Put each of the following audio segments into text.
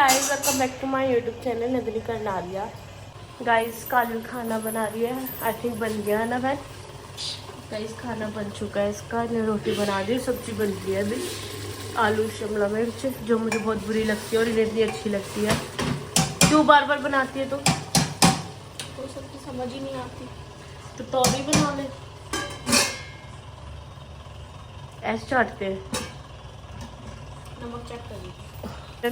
Guys, welcome back to my YouTube channel नदली करनालिया। Guys, Kajal खाना बना रही है। आई थिंक बन गया है ना बहन। गाइस, खाना बन चुका है इसका। ने रोटी बना दी, सब्जी बन रही है अभी। आलू शिमला मिर्च, जो मुझे बहुत बुरी लगती है और इन्हें इतनी अच्छी लगती है। क्यों बार बार बनाती है तो सब्जी समझ ही नहीं आती, तो तौरी बना ले। ऐसे चाटते हैं, नमक चट कर।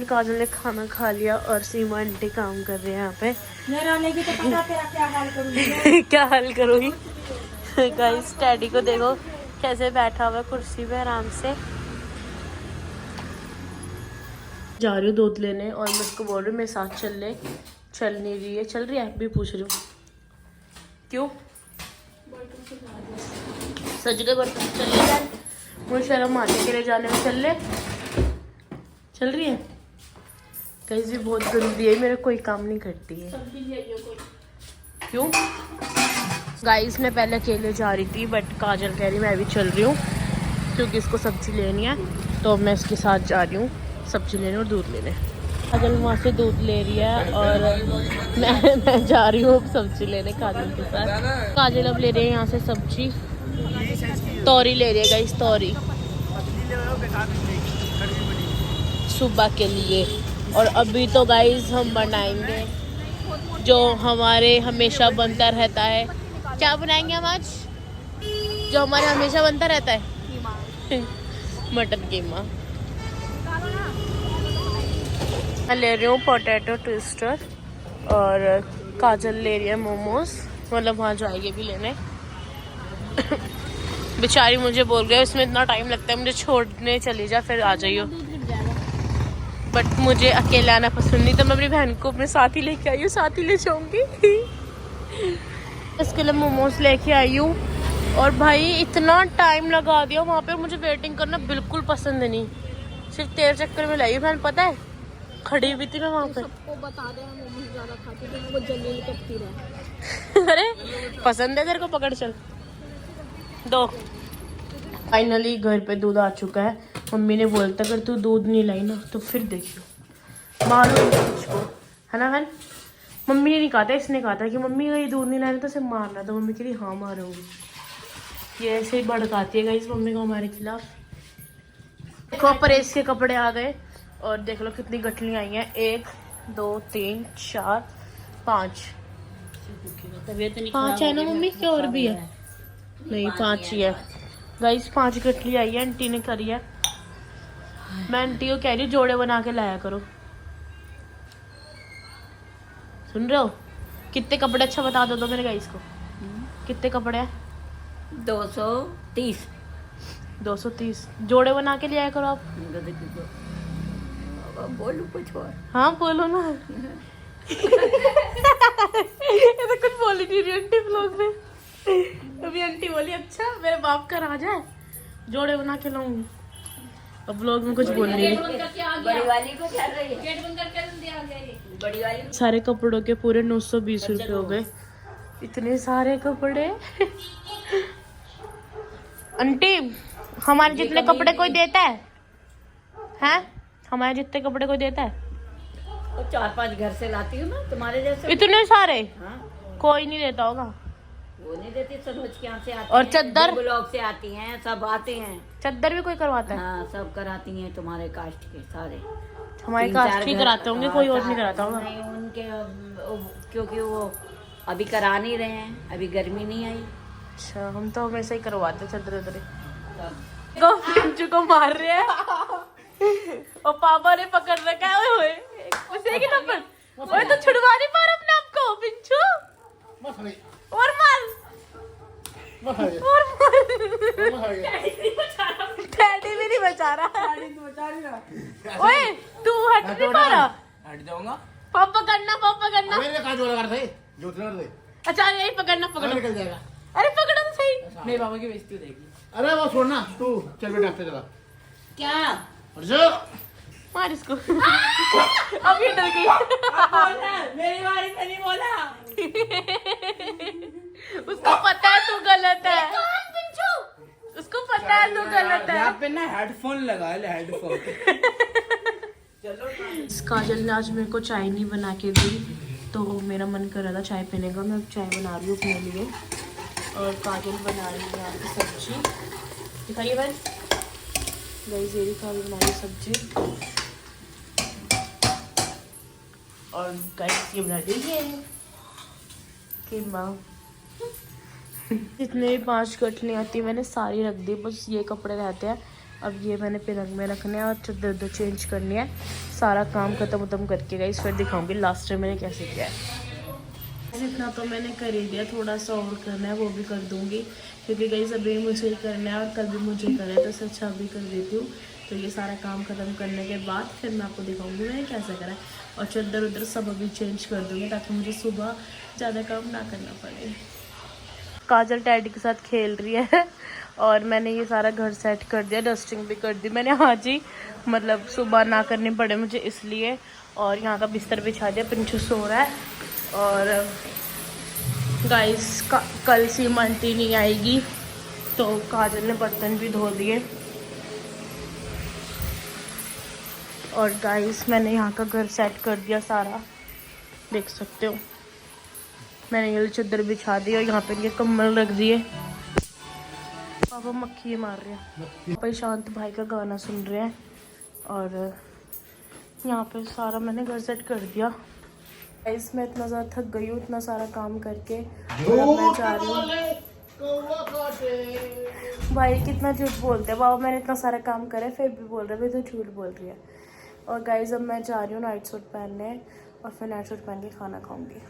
काजल ने खाना खा लिया और सीमा आंटी काम कर रहे हैं यहाँ पे। तो पता तेरा क्या हाल करूँगी क्या हाल करूँगी। गाइस, डैडी को देखो कैसे बैठा हुआ है कुर्सी पे आराम से। जा रही हूँ दूध लेने और मैं उसको बोल रही हूँ मेरे साथ चल ले। चल नहीं रही है। चल रही है भी पूछ रही हूँ क्यों। सज गए बर्तन, चल ले यार। मुझे शर्म आने के लिए जाने में। चल ले, चल रही है। गाइस, भी बहुत गंदी है, मेरा कोई काम नहीं करती है। क्यों। गाइस, मैं पहले अकेले जा रही थी बट काजल कह रही मैं भी चल रही हूँ क्योंकि इसको सब्जी लेनी है। तो मैं इसके साथ जा रही हूँ सब्जी लेने और दूध लेने। काजल वहाँ से दूध ले रही है और मैं जा रही हूँ सब्जी लेने काजल के साथ। काजल अब ले रही है यहाँ से सब्जी। तौरी ले रही है गाइस, तौरी सुबह के लिए। और अभी तो गाइस हम बनाएंगे जो हमारे हमेशा बनता रहता है। क्या बनाएंगे हम आज, जो हमारे हमेशा बनता रहता है? मटन कीमा। मैं ले रही हूँ पोटैटो ट्विस्टर और काजल ले रही है मोमोज। मतलब वहाँ जाएगी भी लेने। बेचारी मुझे बोल गए इसमें इतना टाइम लगता है, मुझे छोड़ने चली जा फिर आ जाइयो। बट मुझे अकेले आना पसंद नहीं, तो मैं अपनी बहन को अपने साथ ही लेके आई हूँ, साथ ही ले जाऊंगी। इसके लिए मोमोज लेके आई हूँ और भाई इतना टाइम लगा दिया वहाँ पे। मुझे वेटिंग करना बिल्कुल पसंद नहीं। सिर्फ तेरे चक्कर में लाई बहन, पता है खड़ी हुई थी मैं वहाँ पे। सबको बता दे मैं मोमोज ज़्यादा खाती थी, वो जल्दी कटती रहे। अरे पसंद है तेरे को, पकड़ चल दो। फाइनली घर पे दूध आ चुका है। मम्मी ने बोला था अगर तू दूध नहीं लाई ना तो फिर देखियो मारो तुझको, है ना बहन। मम्मी ने नहीं कहा था, इसने कहा था कि मम्मी अगर ये दूध नहीं लाना तो इसे मारना। तो मम्मी कह रही हाँ मारूंगी। ये ऐसे ही भड़काती है गाइस मम्मी को हमारे खिलाफ। देखो परेश के कपड़े आ गए और देख लो कितनी गठलियाँ आई हैं। 1 2 3 4 5 5 है ना मम्मी, क्या और भी है? नहीं 5 ही है गाइस। 5 गठली आई है, आंटी ने करी है। मैं आंटी को कह रही हूँ जोड़े बना के लाया करो। सुन रहे हो? कितने कपड़े, अच्छा बता दो मेरे गाइस को कितने कपड़े हैं? 230। 230 जोड़े बना के ले आया करो आप। बोलू कुछ और? हाँ बोलो ना। ये तो कुछ बोली नहीं रही आंटी ब्लॉग में। अभी आंटी बोली अच्छा मेरे बाप का राजा है, जोड़े बना के लाऊंगी। अब ब्लॉग में कुछ बोल रही है। बड़ी वाली को कर रही है, बड़ी वाली। सारे कपड़ों के पूरे 920 रुपए हो गए। इतने सारे कपड़े। आंटी हमारे जितने कपड़े कोई देता है? हैं? हमारे जितने कपड़े कोई देता है? और 4-5 घर से लाती हूँ ना तुम्हारे जैसे। इतने सारे? हाँ। कोई नहीं देता होगा। वो नहीं देती, सरोज के यहाँ से आती और हैं, चद्दर? ब्लॉक से आती हैं, सब आते हैं। चद्दर भी कोई करवाता है? हाँ सब कराती हैं तुम्हारे कास्ट के सारे। हमारे 3-4 कास्ट ही घर- कराते होंगे, कोई और नहीं कराता होगा। नहीं उनके क्योंकि वो अभी करा नहीं रहे हैं, अभी गर्मी नहीं आई। अच्छा, हम तो हमेशा ही करवाते चद्दर उधर। पिंचू को मार रहे हैं और पापा ने पकड़ रखा है। ओए उसे की थप्पड़। ओए तो छुड़वा नहीं पा रहा अपने आप को पिंचू। और मार और मार। डैडी भी नहीं बचा रहा। ओए तू हट नहीं पा रहा। हट जाऊंगा। पापा करना मेरे कहाँ जोड़ा कर दे, जो कर दे। अच्छा यही पकड़ना, पकड़ो। निकल जाएगा। अरे पकड़ो तो सही। मेरे पापा की बेइज्जती हो जाएगी। अरे वो छोड़ना, तू चल बेटा डॉक्टर चला। क्या मार इसको। अब ये डर गई। मेरी बारी से नहीं बोला। उसको पता है तू गलत है। उसको पता है तू गलत है। यहाँ पे ना हेडफोन लगा ले, हेडफोन। काजल ने आज मेरे को चाय नहीं बना के दी, तो मेरा मन कर रहा था चाय पीने का। मैं चाय बना रही हूँ अपने लिए और काजल बना रही है यहाँ पे सब्जी। दिखाइए बहन, गाइस ये काजल बना रही सब्जी और गाइस ये बना रही है कीमा। जितने भी 5 गठली आती है मैंने सारी रख दी, बस ये कपड़े रहते हैं। अब ये मैंने पिरंग में रखने हैं और चादर चेंज करनी है। सारा काम खत्म करके गाइस फिर दिखाऊंगी लास्ट में मैंने कैसे किया है। इतना तो मैंने कर ही दिया, थोड़ा सा और करना है वो भी कर दूंगी, क्योंकि गाइस अभी मुझे ही करना है और कल भी मुझे करना है, तो इससे अच्छा अभी कर देती हूँ। तो ये सारा काम खत्म करने के बाद फिर मैं आपको दिखाऊंगी मैंने कैसे करा है। और चादर उधर सब अभी चेंज कर दूँगी ताकि मुझे सुबह ज़्यादा काम ना करना पड़े। काजल डैडी के साथ खेल रही है और मैंने ये सारा घर सेट कर दिया, डस्टिंग भी कर दी मैंने आज ही, मतलब सुबह ना करनी पड़े मुझे इसलिए। और यहाँ का बिस्तर बिछा दिया, प्रिंशु सो रहा है। और गाइस कल सीमंती नहीं आएगी तो काजल ने बर्तन भी धो दिए। और गाइस मैंने यहाँ का घर सेट कर दिया सारा, देख सकते हो। मैंने ये चादर बिछा दी और यहाँ पे ये कम्बल रख दिए। पापा मक्खी मार रहे हैं। पापा शांत भाई का गाना सुन रहे हैं और यहाँ पे सारा मैंने घर सेट कर दिया। इसमें इतना ज़्यादा थक गई हूँ इतना सारा काम करके, और अब मैं जा रही हूँ। भाई कितना झूठ बोलते हैं बाबा, मैंने इतना सारा काम करा है फिर भी बोल रहे भाई तो झूठ बोल रही है। और गाइज अब मैं जा रही हूँ नाइट सूट पहनने और फिर नाइट सूट पहन के खाना खाऊंगी।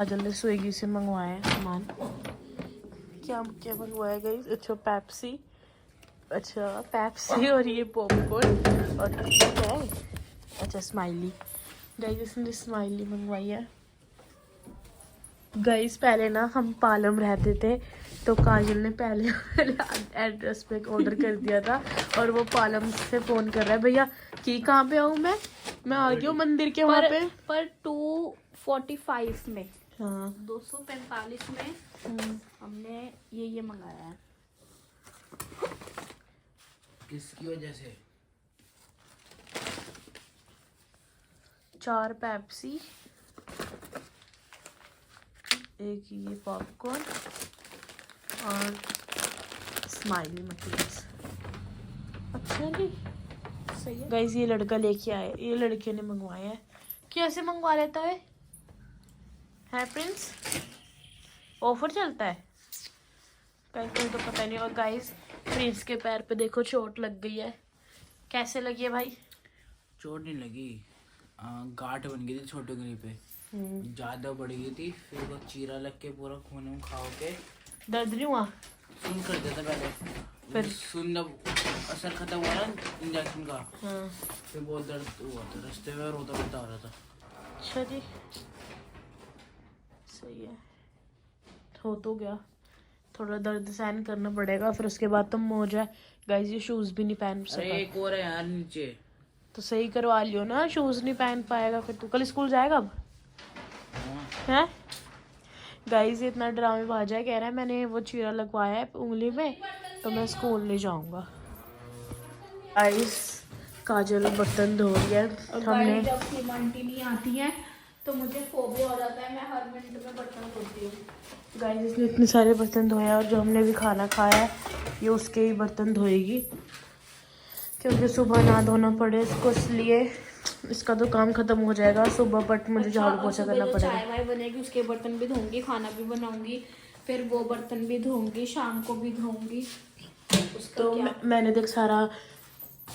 आज हमने स्विगी से मंगवाया है सामान। क्या क्या मंगवाया गाइस? अच्छा पेप्सी, और ये पॉपकॉर्न और क्या है, अच्छा स्माइली। गाइस इसने स्माइली मंगवाई है। गाइस पहले ना हम पालम रहते थे तो काजल ने पहले एड्रेस पे ऑर्डर कर दिया था और वो पालम से फ़ोन कर रहा है भैया कि कहाँ पे आऊँ मैं आ गई हूँ मंदिर के वहाँ पे। पर 245 में, हाँ 245 में हमने ये मंगाया है। किसकी वजह से? 4 पेप्सी, एक ये पॉपकॉर्न और स्माइली मक्खीज। अच्छा जी सही है। गाइस ये लड़का लेके आया, ये लड़के ने मंगवाया है। कैसे मंगवा लेता है प्रिंस? ऑफर चलता है गाइस, तो पता नहीं। और गाइस प्रिंस के पैर पे देखो चोट लग गई है। कैसे लगी है भाई? चोट नहीं लगी, गांठ बन गई थी छोटे उंगली पे, ज्यादा बढ़ गई थी, फिर वो चीरा लग के पूरा खून में खाओ के। दर्द नहीं हुआ? सुन कर देता पहले, फिर सुन जब असर खत्म हुआ ना इंजेक्शन का, हाँ। फिर बहुत दर्द हुआ था, रास्ते में रोता रोता आ रहा था। अच्छा जी सही है। हो तो गया, थोड़ा दर्द सहन करना पड़ेगा फिर उसके बाद तुम हो जाए। गाइस ये शूज भी नहीं पहन अरे सका एक और है यार नीचे, तो सही करवा लियो ना। शूज नहीं पहन पाएगा फिर तू कल स्कूल जाएगा अब है? गाइस ये इतना ड्रामे बाजा है, कह रहा है मैंने वो चीरा लगवाया है उंगली में तो मैं स्कूल नहीं जाऊंगा। गाइस काजल बर्तन धो रही है। हमने जब सीमंती नहीं आती है तो मुझे फोबिया हो जाता है, मैं हर मिनट में बर्तन धोती हूँ। गाइस इसने इतने सारे बर्तन धोए हैं और जो हमने भी खाना खाया है ये उसके ही बर्तन धोएगी, क्योंकि सुबह ना धोना पड़े इसको, इसलिए इसका तो काम खत्म हो जाएगा सुबह, बट मुझे झाड़ू पोछा करना पड़ेगा। चाय वाय बनेगी उसके बर्तन भी धोऊंगी, खाना भी बनाऊंगी, फिर वो बर्तन भी धोऊंगी, शाम को भी धोऊंगी। तो मैंने देख सारा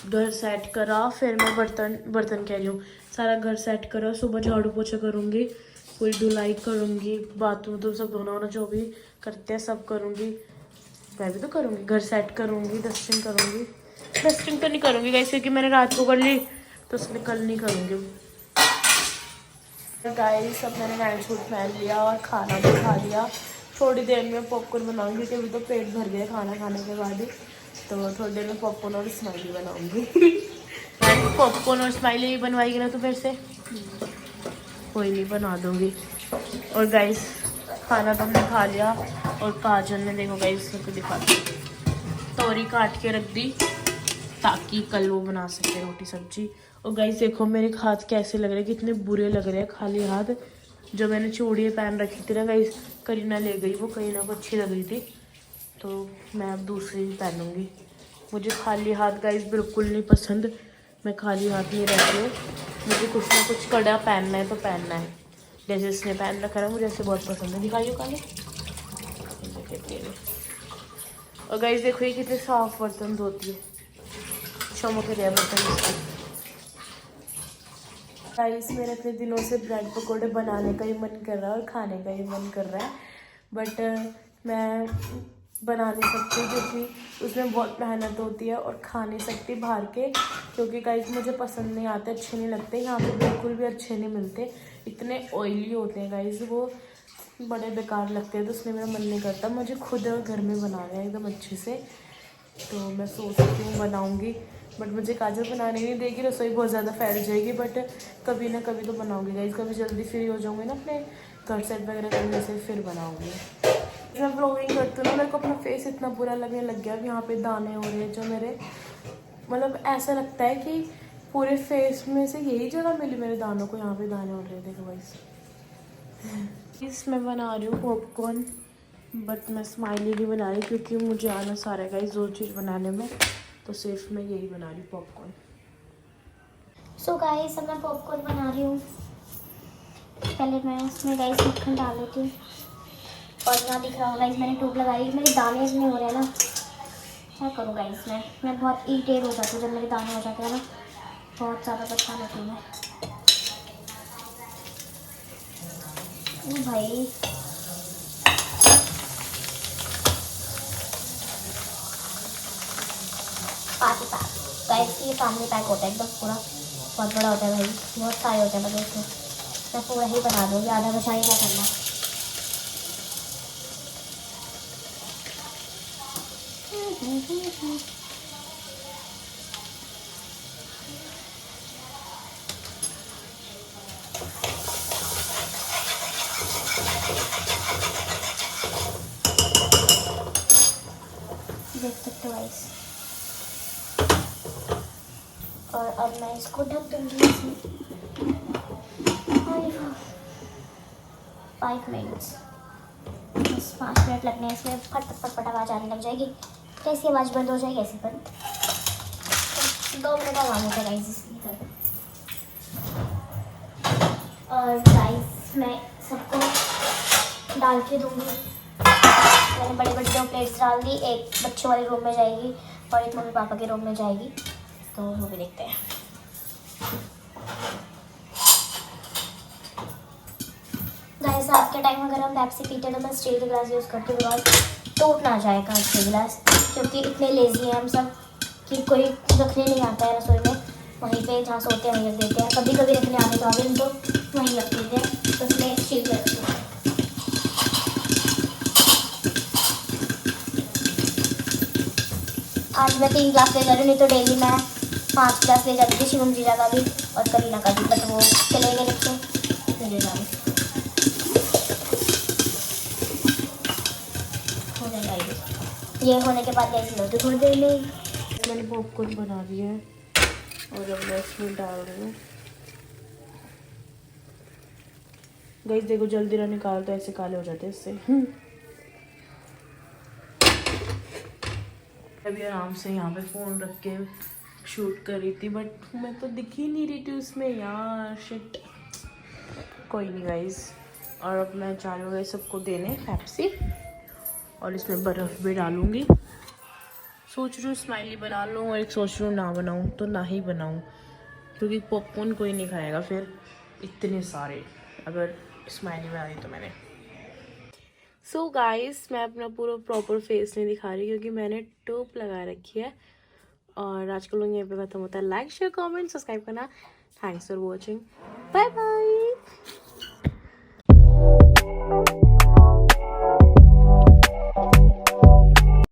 घर सेट करा, फिर मैं बर्तन कह रही हूँ, सारा घर सेट करा, सुबह झाड़ू पोछा करूँगी, पूरी धुलाई करूँगी, बाथरूम तो सब धोना होना जो भी करते हैं सब करूँगी। मैं भी तो करूँगी, घर सेट करूँगी, डस्टिंग करूँगी। डस्टिंग तो नहीं करूँगी गाइस क्योंकि मैंने रात को कर ली तो उसमें कल नहीं करूँगी। गाइस अब मैंने नाइट सूट पहन लिया और खाना भी खा लिया। थोड़ी देर में पॉपकॉर्न बनाऊँगी क्योंकि अभी तो पेट भर गया खाना खाने के बाद ही, तो थोड़ी देर में पॉपकॉर्न और स्माइली बनाऊँगी। पॉपकॉर्न और स्माइली बनवाएगी ना तो फिर से कोई नहीं बना दूँगी। और गाइस खाना तो हमने खा लिया और काजल ने देखो गाइस को दिखा दी, तोरी काट के रख दी ताकि कल वो बना सके रोटी सब्जी। और गाइस देखो मेरे हाथ कैसे लग रहे हैं, कितने बुरे लग रहे हैं खाली हाथ। जो मैंने चूड़ियाँ पहन रखी थी ना गाइस, करीना ले गई, वो करीना को अच्छी लग रही थी, तो मैं अब दूसरी पहनूंगी। मुझे खाली हाथ गाइस बिल्कुल नहीं पसंद, मैं खाली हाथ नहीं रहती हूँ। मुझे कुछ ना कुछ कड़ा पहनना है तो पहनना है, जैसे इसने पहन रखा है मुझे ऐसे बहुत पसंद है। दिखाइए काले। और गाइस देखो ये कितने साफ बर्तन धोती है, चमक रहे बर्तन। गाइस मेरे इतने दिनों से ब्रेड पकौड़े बनाने का ही मन कर रहा है और खाने का ही मन कर रहा है, बट मैं बना नहीं सकती क्योंकि उसमें बहुत मेहनत होती है, और खा नहीं सकती बाहर के, क्योंकि गाइस मुझे पसंद नहीं आते, अच्छे नहीं लगते। यहाँ पे बिल्कुल भी अच्छे नहीं मिलते, इतने ऑयली होते हैं गाइस, वो बड़े बेकार लगते हैं, तो इसलिए मेरा मन नहीं करता। मुझे खुद घर में बनाना है एकदम अच्छे से, तो मैं सोचती हूँ बनाऊँगी, बट मुझे काजल बनाने नहीं देगी, रसोई बहुत ज़्यादा फैल जाएगी, बट कभी ना कभी तो बनाऊँगी गाइस। कभी जल्दी फ्री हो जाऊँगी ना अपने घर सेट वगैरह करने से, फिर बनाऊँगी। मैं व्लॉगिंग करती हूँ ना, मेरे को अपना फेस इतना बुरा लगने लग गया, अब यहाँ पे दाने हो रहे हैं जो मेरे, मतलब ऐसा लगता है कि पूरे फेस में से यही जगह मिली मेरे दानों को, यहाँ पे दाने हो रहे हैं। देखो गाइस, मैं बना रही हूँ पॉपकॉर्न, बट मैं स्माइली नहीं बना रही क्योंकि मुझे आना सारा है गाइस दो चीज़ बनाने में, तो सिर्फ मैं यही बना रही हूँ पॉपकॉर्न। सो गाइस अब मैं पॉपकॉर्न बना रही हूँ। पहले मैं इसमें गाइस मक्खन डाल लेती हूँ, और यहाँ दिख रहा होगा गाइस मैंने ट्यूब लगाई, मेरे दाने इसमें हो रहे हैं ना, क्या करूँ गाइस। मैं बहुत इरिटेट हो जाती हूँ जब मेरे दाने हो जाते हैं ना, बहुत ज़्यादा परेशान होती हूँ मैं। भाई पार्टी पैक गाइस, ये फैमिली पैक होता है एकदम पूरा, बहुत बड़ा होता है भाई, बहुत सारे होते हैं, मतलब इसमें मैं पूरा ही बना दूँगी, आधा बचा ही क्या करना। देख सकते हो गाइस, और अब मैं इसको ढक दूँगी इसमें 5 मिनट्स, बस 5 मिनट लगने हैं इसमें। फट फट फट फट आवाज़ आने लग जाएगी, कैसी आवाज़ बंद हो जाएगी ऐसे बंद, 2 मिनट आवाज़ होता है गाइस इसलिए। और गाइस मैं सबको डाल के दूँगी, मैंने बड़ी बड़ी 2 प्लेट्स डाल दी, एक बच्चों वाले रूम में जाएगी और एक मम्मी पापा के रूम में जाएगी, तो वो भी देखते हैं। गाइस रात के टाइम अगर हम पेप्सी पीते हैं तो मैं स्टील के गिलास यूज़ करती हूँ, बिकॉज टूट ना जाए कांच के गिलास, क्योंकि इतने लेजी हैं हम सब कि कोई रखने नहीं आता है रसोई में, वहीं पे जहाँ सोते हैं वहीं रख देते हैं। कभी कभी रखने आने तो आगे तो वहीं रख देते हैं, तो इसलिए स्टील के रखते हैं। आज मैं 3 गिलास ले जा रही हूँ, नहीं तो डेली मैं 5 गिलास ले जाती थी, शिवम जीजा का भी और करीना का भी, बट वो चले गए नीचे, ले जा रही हो जाएगा। ये होने के बाद गैस लो तो थोड़ी देर में मैंने पॉपकॉर्न बना दिया है और अब मैं इसमें डाल रही हूँ। गाइस देखो जल्दी ना निकाल तो ऐसे काले हो जाते हैं इससे। अभी आराम से यहाँ पे फ़ोन रख के शूट कर रही थी, बट मैं तो दिख ही नहीं रही थी उसमें यार, शिट। कोई नहीं गाइस, और अब मैं जा रही हूँ सबको देने पेप्सी, और इसमें बर्फ़ भी डालूँगी। सोच रही हूँ स्माइली बना लूँ, और एक सोच रही हूँ ना बनाऊँ तो ना ही बनाऊँ, क्योंकि पॉपकॉर्न कोई नहीं खाएगा फिर इतने सारे, अगर स्माइली बना दी तो मैंने। सो गाइस मैं अपना पूरा प्रॉपर फेस नहीं दिखा रही क्योंकि मैंने टोप लगा रखी है, और आज का लोग यहीं पे ख़त्म होता है। लाइक शेयर कमेंट सब्सक्राइब करना। Thanks for watching, bye bye.